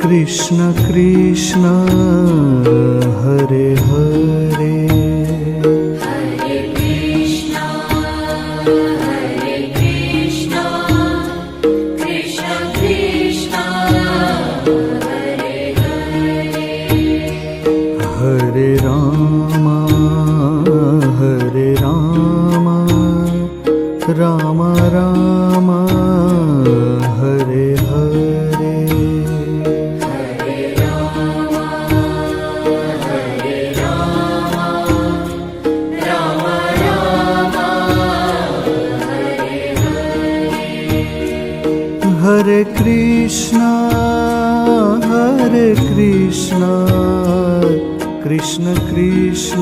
Krishna Krishna Hare Hare, Hare Krishna Krishna Krishna Hare Hare, Hare Ram Ram Ram Hare Hare, Hare Ram Ram Ram Hare Hare, Hare Krishna Krishna Krishna